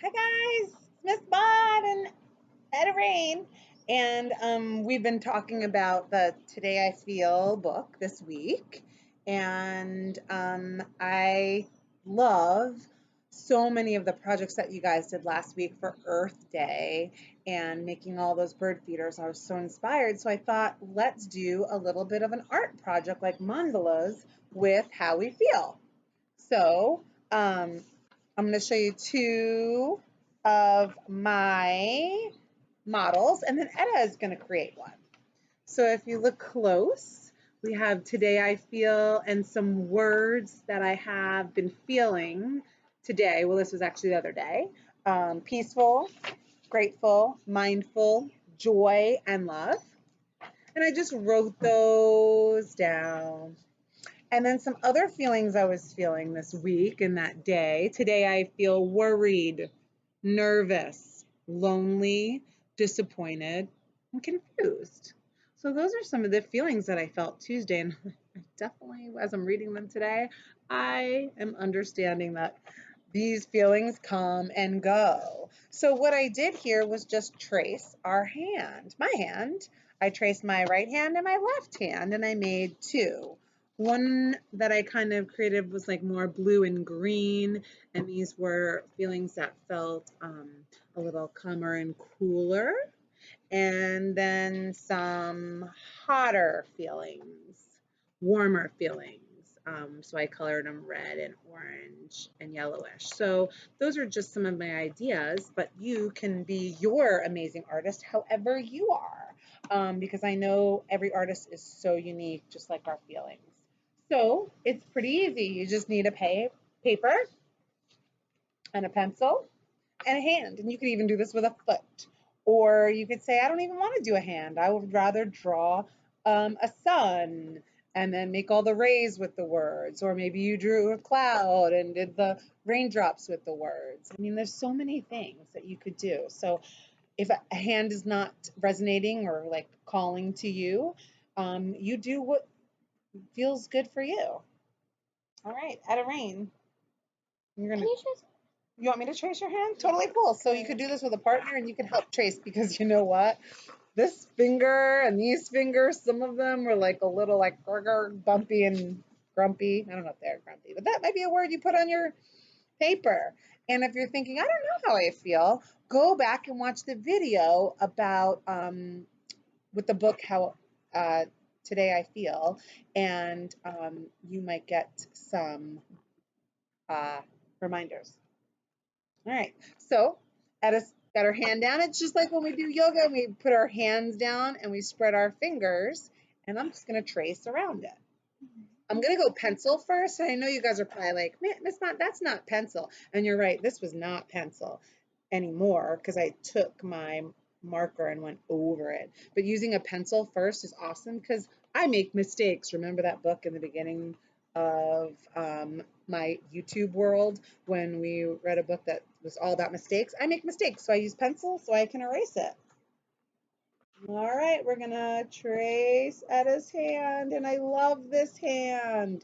Hi guys, it's Miss Bob and Etta Rain, and we've been talking about the Today I Feel book this week, and I love so many of the projects that you guys did last week for Earth Day and making all those bird feeders. I was so inspired, so I thought let's do a little bit of an art project like mandalas with how we feel. So I'm going to show you two of my models, and then Etta is going to create one. So if you look close, we have Today I Feel and some words that I have been feeling today. Well, this was actually the other day. Peaceful, grateful, mindful, joy, and love. And I just wrote those down. And then some other feelings I was feeling this week and that day. Today I feel worried, nervous, lonely, disappointed, and confused. So those are some of the feelings that I felt Tuesday. And definitely, as I'm reading them today, I am understanding that these feelings come and go. So what I did here was just trace my hand. I traced my right hand and my left hand, and I made two. One that I kind of created was like more blue and green, and these were feelings that felt a little calmer and cooler. And then some hotter feelings, warmer feelings. So I colored them red and orange and yellowish. So those are just some of my ideas, but you can be your amazing artist however you are, because I know every artist is so unique, just like our feelings. So it's pretty easy. You just need a paper and a pencil and a hand. And you could even do this with a foot. Or you could say, I don't even want to do a hand. I would rather draw a sun and then make all the rays with the words. Or maybe you drew a cloud and did the raindrops with the words. I mean, there's so many things that you could do. So if a hand is not resonating or like calling to you, you do what feels good for you. All right, Etta Rain, you're gonna. You want me to trace your hand? Totally cool. So you could do this with a partner and you can help trace because you know what? This finger and these fingers, some of them were like a little like bumpy and grumpy. I don't know if they're grumpy, but that might be a word you put on your paper. And if you're thinking, I don't know how I feel, go back and watch the video about with the book how today I feel, and you might get some reminders. All right, so Edda's got her hand down. It's just like when we do yoga, we put our hands down and we spread our fingers, and I'm just gonna trace around it. I'm gonna go pencil first. I know you guys are probably like, man, that's not pencil. And you're right, this was not pencil anymore because I took my marker and went over it. But using a pencil first is awesome because I make mistakes. Remember that book in the beginning of my YouTube world when we read a book that was all about mistakes? I make mistakes, so I use pencil so I can erase it. All right, we're gonna trace Etta's hand, and I love this hand.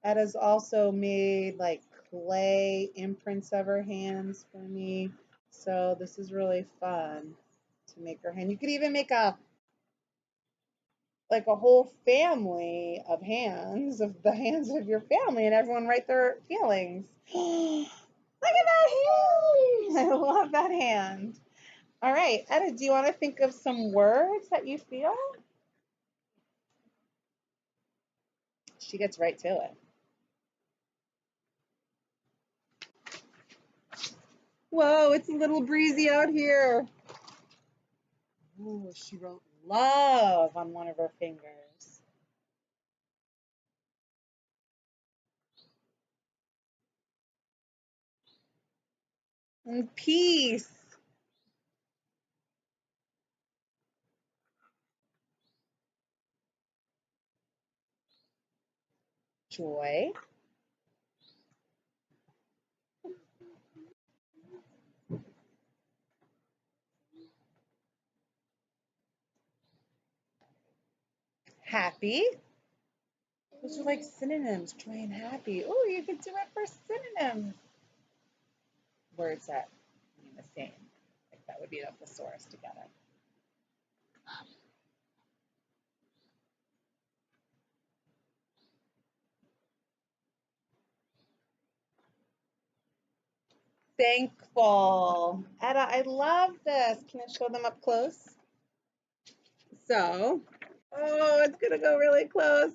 Etta's also made like clay imprints of her hands for me. So this is really fun to make her hand. You could even make a like a whole family of hands, of the hands of your family, and everyone write their feelings. Look at that hand! I love that hand. All right, Etta, do you want to think of some words that you feel? She gets right to it. Whoa, it's a little breezy out here. Ooh, she wrote love on one of her fingers. And peace, joy, happy. Those are like synonyms, joy and happy. Oh, you could do it for synonyms. Words that the same. Like that would be a thesaurus together. Thankful. Etta, I love this. Can I show them up close? So, oh, it's gonna go really close.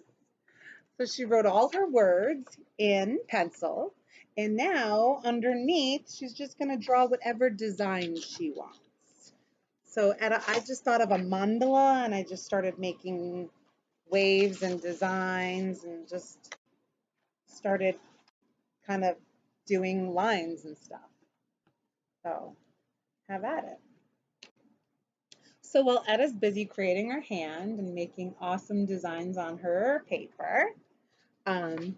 So she wrote all her words in pencil, and now underneath, she's just gonna draw whatever design she wants. So Etta, I just thought of a mandala, and I just started making waves and designs, and just started kind of doing lines and stuff. So have at it. So while Etta's busy creating her hand and making awesome designs on her paper, um,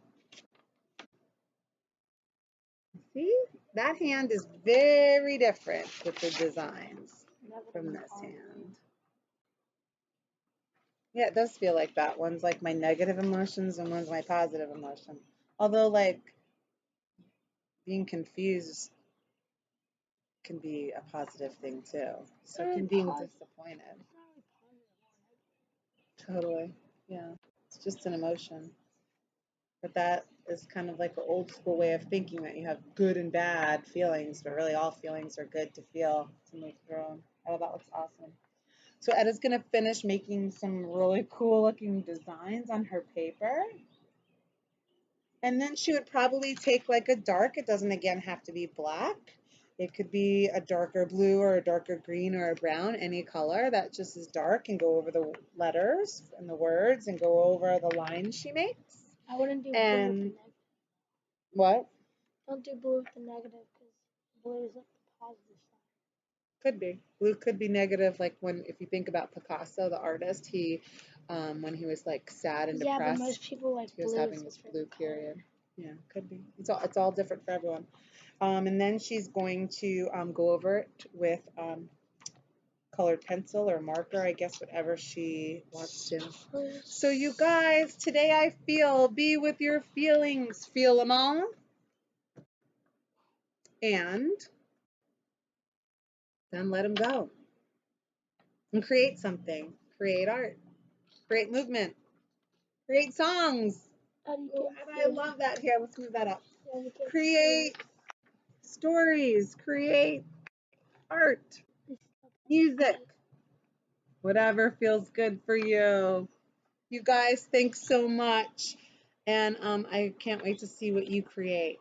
see, that hand is very different with the designs from this hand. Yeah, it does feel like that. One's like my negative emotions and one's my positive emotion. Although, like, being confused can be a positive thing too. So can being disappointed. Totally. Yeah. It's just an emotion. But that is kind of like an old school way of thinking that you have good and bad feelings, but really all feelings are good to feel to move through them. Oh, that looks awesome. So Etta's going to finish making some really cool looking designs on her paper. And then she would probably take like a dark, it doesn't again have to be black. It could be a darker blue or a darker green or a brown, any color that just is dark, and go over the letters and the words and go over the lines she makes. I wouldn't do blue with the And negative. what? Don't do blue with the negative because blue is like the positive side. Could be. Blue could be negative, like when if you think about Picasso, the artist, he when he was like sad and Yeah, depressed, but most people like he was blue having as this their blue favorite period. color. Yeah, could be. It's all different for everyone. And then she's going to go over it with colored pencil or marker, I guess, whatever she wants to. So you guys, today I feel, be with your feelings, feel them all, and then let them go. And create something, create art, create movement, create songs. Oh, and I love that. Here, let's move that up. Create stories, create art, music, whatever feels good for you. You guys, thanks so much. And I can't wait to see what you create.